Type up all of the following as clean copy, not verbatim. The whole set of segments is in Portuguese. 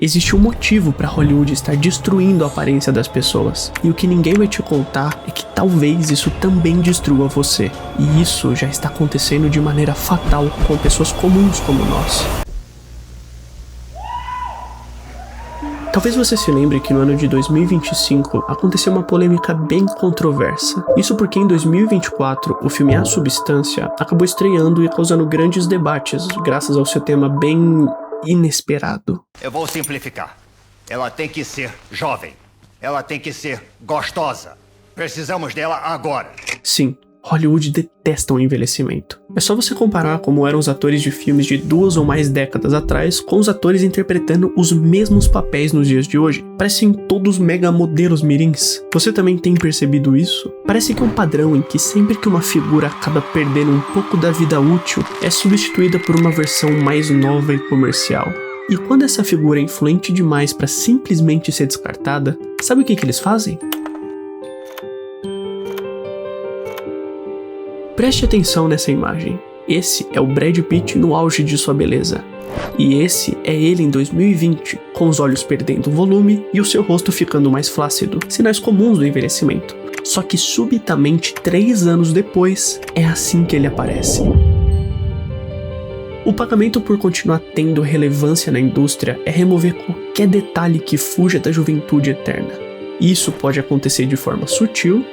Existe um motivo para Hollywood estar destruindo a aparência das pessoas. E o que ninguém vai te contar é que talvez isso também destrua você. E isso já está acontecendo de maneira fatal com pessoas comuns como nós. Talvez você se lembre que no ano de 2025 aconteceu uma polêmica bem controversa. Isso porque em 2024 o filme A Substância acabou estreando e causando grandes debates graças ao seu tema bem inesperado. Eu vou simplificar. Ela tem que ser jovem. Ela tem que ser gostosa. Precisamos dela agora. Sim, Hollywood detesta o envelhecimento. É só você comparar como eram os atores de filmes de 2 ou mais décadas atrás com os atores interpretando os mesmos papéis nos dias de hoje. Parecem todos mega modelos mirins. Você também tem percebido isso? Parece que é um padrão em que sempre que uma figura acaba perdendo um pouco da vida útil, é substituída por uma versão mais nova e comercial. E quando essa figura é influente demais para simplesmente ser descartada, sabe o que eles fazem? Preste atenção nessa imagem. Esse é o Brad Pitt no auge de sua beleza. E esse é ele em 2020, com os olhos perdendo volume e o seu rosto ficando mais flácido, sinais comuns do envelhecimento. Só que subitamente, 3 anos depois, é assim que ele aparece. O pagamento por continuar tendo relevância na indústria é remover qualquer detalhe que fuja da juventude eterna. Isso pode acontecer de forma sutil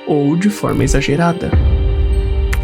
ou de forma exagerada.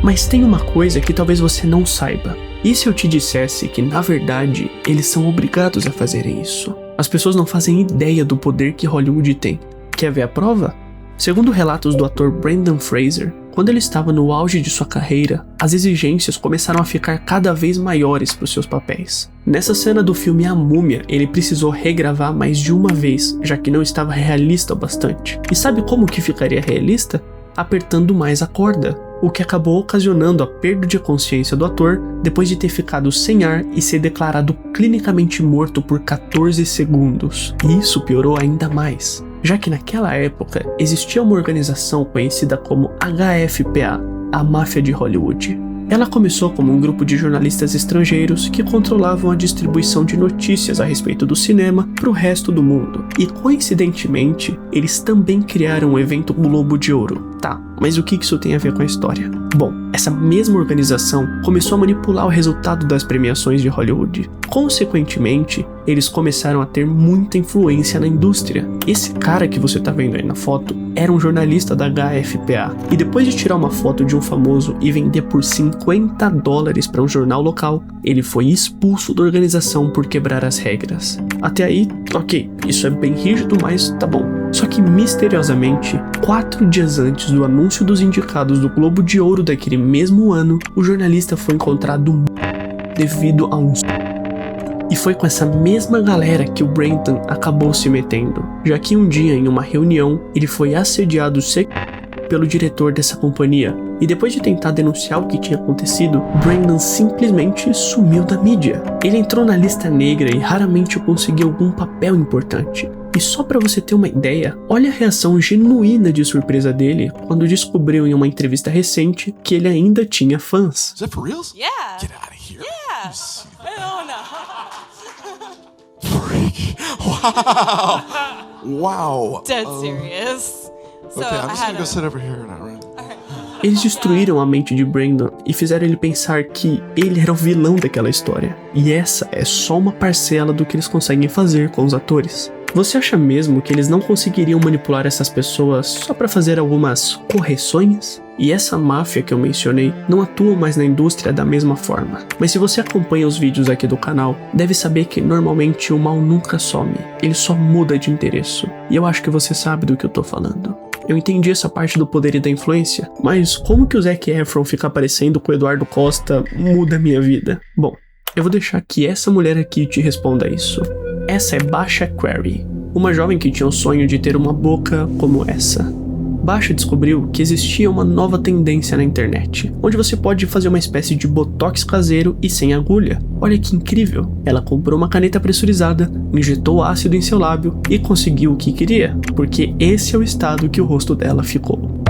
Mas tem uma coisa que talvez você não saiba. E se eu te dissesse que, na verdade, eles são obrigados a fazerem isso? As pessoas não fazem ideia do poder que Hollywood tem. Quer ver a prova? Segundo relatos do ator Brendan Fraser, quando ele estava no auge de sua carreira, as exigências começaram a ficar cada vez maiores para os seus papéis. Nessa cena do filme A Múmia, ele precisou regravar mais de uma vez, já que não estava realista o bastante. E sabe como que ficaria realista? Apertando mais a corda, o que acabou ocasionando a perda de consciência do ator depois de ter ficado sem ar e ser declarado clinicamente morto por 14 segundos. E isso piorou ainda mais, já que naquela época existia uma organização conhecida como HFPA, a máfia de Hollywood. Ela começou como um grupo de jornalistas estrangeiros que controlavam a distribuição de notícias a respeito do cinema para o resto do mundo. E coincidentemente, eles também criaram o evento Globo de Ouro. Tá, mas o que isso tem a ver com a história? Bom, essa mesma organização começou a manipular o resultado das premiações de Hollywood. Consequentemente, eles começaram a ter muita influência na indústria. Esse cara que você tá vendo aí na foto era um jornalista da HFPA. E depois de tirar uma foto de um famoso e vender por $50 para um jornal local, ele foi expulso da organização por quebrar as regras. Até aí, ok, isso é bem rígido, mas tá bom. Só que misteriosamente, 4 dias antes do anúncio dos indicados do Globo de Ouro daquele mesmo ano, o jornalista foi encontrado devido a um... E foi com essa mesma galera que o Brendan acabou se metendo, já que um dia em uma reunião ele foi assediado pelo diretor dessa companhia. E depois de tentar denunciar o que tinha acontecido, Brendan simplesmente sumiu da mídia. Ele entrou na lista negra e raramente conseguiu algum papel importante. E só pra você ter uma ideia, olha a reação genuína de surpresa dele quando descobriu em uma entrevista recente que ele ainda tinha fãs. Is that for real? Yeah. Get out of here. Yeah. Oh, no. Freak. Wow. Wow. Dead serious. So Okay, I'm I just had gonna go a... sit over here now, right? Eles destruíram a mente de Brendan e fizeram ele pensar que ele era o vilão daquela história. E essa é só uma parcela do que eles conseguem fazer com os atores. Você acha mesmo que eles não conseguiriam manipular essas pessoas só para fazer algumas correções? E essa máfia que eu mencionei não atua mais na indústria da mesma forma. Mas se você acompanha os vídeos aqui do canal, deve saber que normalmente o mal nunca some, ele só muda de endereço. E eu acho que você sabe do que eu tô falando. Eu entendi essa parte do poder e da influência, mas como que o Zac Efron fica aparecendo com o Eduardo Costa muda a minha vida? Bom, eu vou deixar que essa mulher aqui te responda isso. Essa é Basha Query, uma jovem que tinha o sonho de ter uma boca como essa. Basha descobriu que existia uma nova tendência na internet, onde você pode fazer uma espécie de botox caseiro e sem agulha. Olha que incrível! Ela comprou uma caneta pressurizada, injetou ácido em seu lábio e conseguiu o que queria, porque esse é o estado que o rosto dela ficou.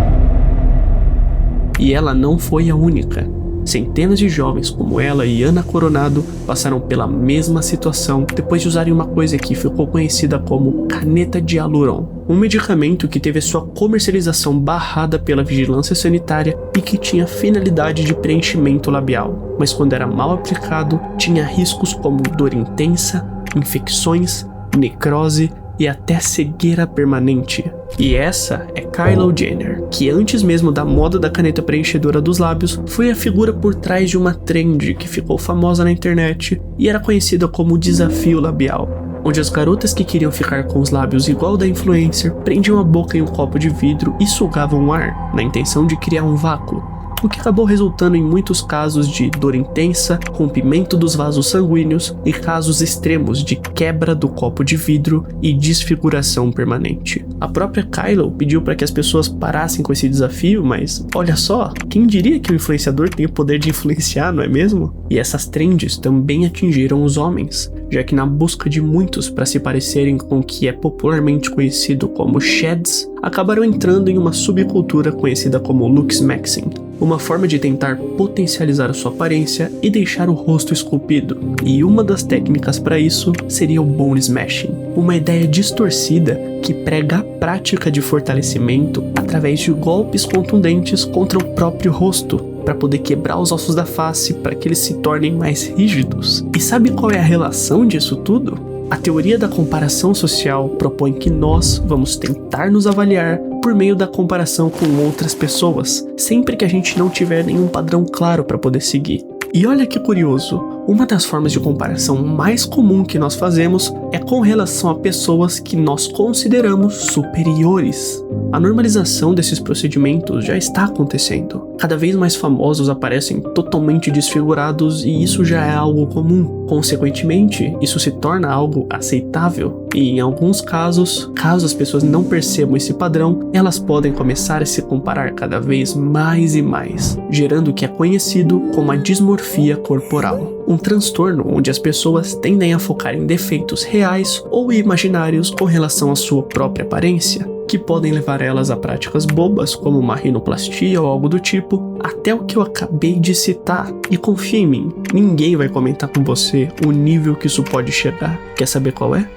E ela não foi a única. Centenas de jovens como ela e Ana Coronado passaram pela mesma situação depois de usarem uma coisa que ficou conhecida como caneta de hialuron, um medicamento que teve sua comercialização barrada pela vigilância sanitária e que tinha finalidade de preenchimento labial, mas quando era mal aplicado, tinha riscos como dor intensa, infecções, necrose e até cegueira permanente. E essa é Kylie Jenner, que antes mesmo da moda da caneta preenchedora dos lábios, foi a figura por trás de uma trend que ficou famosa na internet e era conhecida como desafio labial, onde as garotas que queriam ficar com os lábios igual da influencer prendiam a boca em um copo de vidro e sugavam o ar, na intenção de criar um vácuo, o que acabou resultando em muitos casos de dor intensa, rompimento dos vasos sanguíneos e casos extremos de quebra do copo de vidro e desfiguração permanente. A própria Kylie pediu para que as pessoas parassem com esse desafio, mas olha só, quem diria que o influenciador tem o poder de influenciar, não é mesmo? E essas trends também atingiram os homens, já que na busca de muitos para se parecerem com o que é popularmente conhecido como shads, acabaram entrando em uma subcultura conhecida como looksmaxing, uma forma de tentar potencializar a sua aparência e deixar o rosto esculpido. E uma das técnicas para isso seria o bone smashing, uma ideia distorcida que prega a prática de fortalecimento através de golpes contundentes contra o próprio rosto, para poder quebrar os ossos da face para que eles se tornem mais rígidos. E sabe qual é a relação disso tudo? A teoria da comparação social propõe que nós vamos tentar nos avaliar por meio da comparação com outras pessoas, sempre que a gente não tiver nenhum padrão claro para poder seguir. E olha que curioso, uma das formas de comparação mais comum que nós fazemos é com relação a pessoas que nós consideramos superiores. A normalização desses procedimentos já está acontecendo. Cada vez mais famosos aparecem totalmente desfigurados e isso já é algo comum. Consequentemente, isso se torna algo aceitável. E em alguns casos, caso as pessoas não percebam esse padrão, elas podem começar a se comparar cada vez mais e mais, gerando o que é conhecido como a dismorfia corporal. Um transtorno onde as pessoas tendem a focar em defeitos reais ou imaginários com relação à sua própria aparência, que podem levar elas a práticas bobas como uma rinoplastia ou algo do tipo, até o que eu acabei de citar. E confia em mim, ninguém vai comentar com você o nível que isso pode chegar. Quer saber qual é?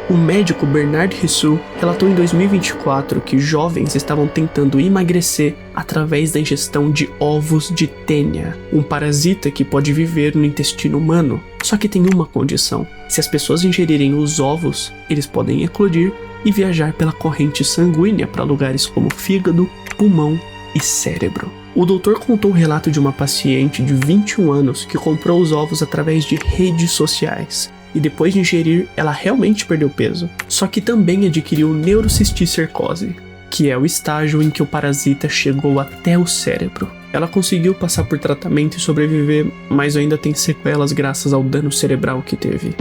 O médico Bernard Hsu relatou em 2024 que jovens estavam tentando emagrecer através da ingestão de ovos de tênia, um parasita que pode viver no intestino humano. Só que tem uma condição: se as pessoas ingerirem os ovos, eles podem eclodir e viajar pela corrente sanguínea para lugares como fígado, pulmão e cérebro. O doutor contou o relato de uma paciente de 21 anos que comprou os ovos através de redes sociais. E depois de ingerir, ela realmente perdeu peso. Só que também adquiriu neurocisticercose, que é o estágio em que o parasita chegou até o cérebro. Ela conseguiu passar por tratamento e sobreviver, mas ainda tem sequelas graças ao dano cerebral que teve.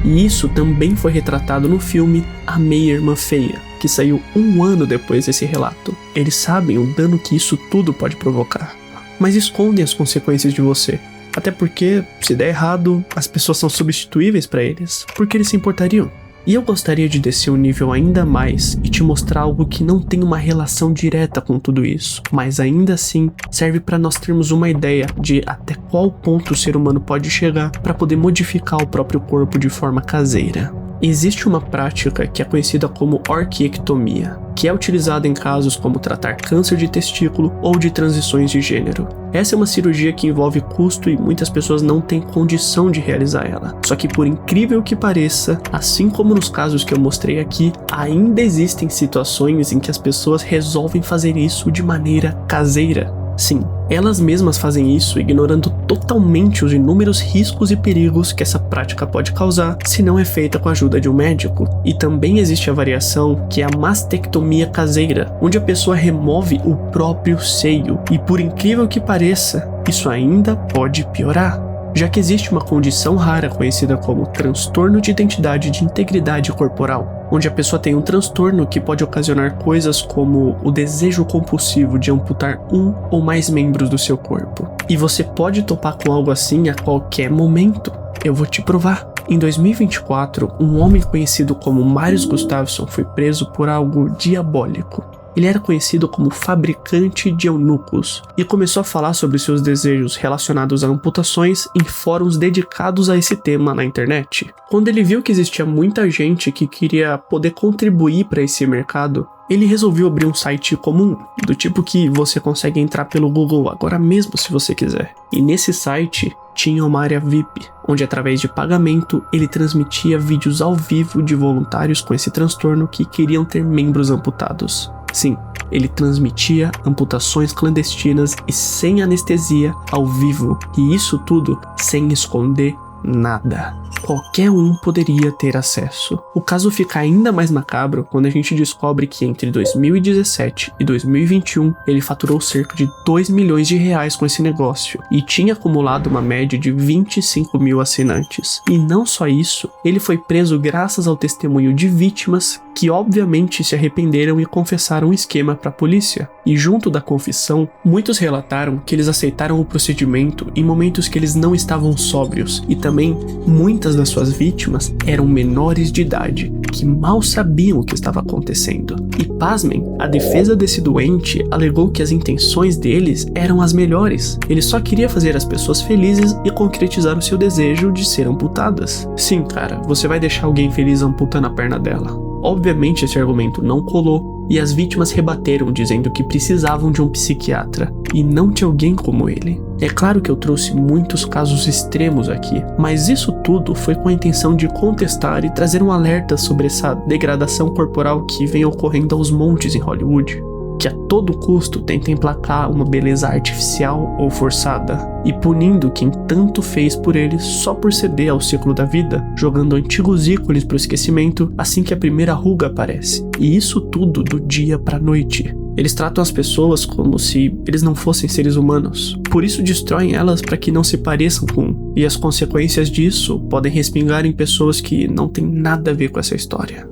E isso também foi retratado no filme A Meia Irmã Feia, que saiu 1 ano depois desse relato. Eles sabem o dano que isso tudo pode provocar, mas escondem as consequências de você. Até porque, se der errado, as pessoas são substituíveis para eles. Por que eles se importariam? E eu gostaria de descer um nível ainda mais e te mostrar algo que não tem uma relação direta com tudo isso, mas ainda assim serve para nós termos uma ideia de até qual ponto o ser humano pode chegar para poder modificar o próprio corpo de forma caseira. Existe uma prática que é conhecida como orquiectomia, que é utilizada em casos como tratar câncer de testículo ou de transições de gênero. Essa é uma cirurgia que envolve custo e muitas pessoas não têm condição de realizar ela. Só que, por incrível que pareça, assim como nos casos que eu mostrei aqui, ainda existem situações em que as pessoas resolvem fazer isso de maneira caseira. Sim, elas mesmas fazem isso ignorando totalmente os inúmeros riscos e perigos que essa prática pode causar se não é feita com a ajuda de um médico. E também existe a variação que é a mastectomia caseira, onde a pessoa remove o próprio seio. E por incrível que pareça, isso ainda pode piorar, já que existe uma condição rara conhecida como transtorno de identidade de integridade corporal, onde a pessoa tem um transtorno que pode ocasionar coisas como o desejo compulsivo de amputar um ou mais membros do seu corpo. E você pode topar com algo assim a qualquer momento. Eu vou te provar. Em 2024, um homem conhecido como Marius Gustafsson foi preso por algo diabólico. Ele era conhecido como fabricante de eunucos e começou a falar sobre seus desejos relacionados a amputações em fóruns dedicados a esse tema na internet. Quando ele viu que existia muita gente que queria poder contribuir para esse mercado, ele resolveu abrir um site comum, do tipo que você consegue entrar pelo Google agora mesmo se você quiser. E nesse site tinha uma área VIP, onde através de pagamento ele transmitia vídeos ao vivo de voluntários com esse transtorno que queriam ter membros amputados. Sim, ele transmitia amputações clandestinas e sem anestesia ao vivo, e isso tudo sem esconder nada. Qualquer um poderia ter acesso. O caso fica ainda mais macabro quando a gente descobre que entre 2017 e 2021 ele faturou cerca de 2 milhões de reais com esse negócio e tinha acumulado uma média de 25 mil assinantes. E não só isso, ele foi preso graças ao testemunho de vítimas que obviamente se arrependeram e confessaram o esquema para a polícia. E junto da confissão, muitos relataram que eles aceitaram o procedimento em momentos que eles não estavam sóbrios, e também muitas das suas vítimas eram menores de idade, que mal sabiam o que estava acontecendo. E pasmem, a defesa desse doente alegou que as intenções deles eram as melhores. Ele só queria fazer as pessoas felizes e concretizar o seu desejo de ser amputadas. Sim, cara, você vai deixar alguém feliz amputando a perna dela? Obviamente esse argumento não colou e as vítimas rebateram dizendo que precisavam de um psiquiatra e não de alguém como ele. É claro que eu trouxe muitos casos extremos aqui, mas isso tudo foi com a intenção de contestar e trazer um alerta sobre essa degradação corporal que vem ocorrendo aos montes em Hollywood, que a todo custo tenta emplacar uma beleza artificial ou forçada, e punindo quem tanto fez por eles só por ceder ao ciclo da vida, jogando antigos ícones pro esquecimento assim que a primeira ruga aparece. E isso tudo do dia pra noite. Eles tratam as pessoas como se eles não fossem seres humanos. Por isso destroem elas para que não se pareçam com. E as consequências disso podem respingar em pessoas que não têm nada a ver com essa história.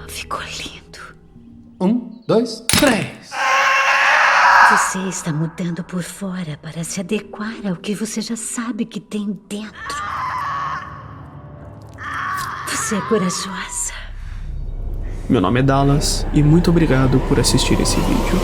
Ficou lindo. 1, 2, 3. Você está mudando por fora para se adequar ao que você já sabe que tem dentro. Você é corajosa. Meu nome é Dallas e muito obrigado por assistir esse vídeo.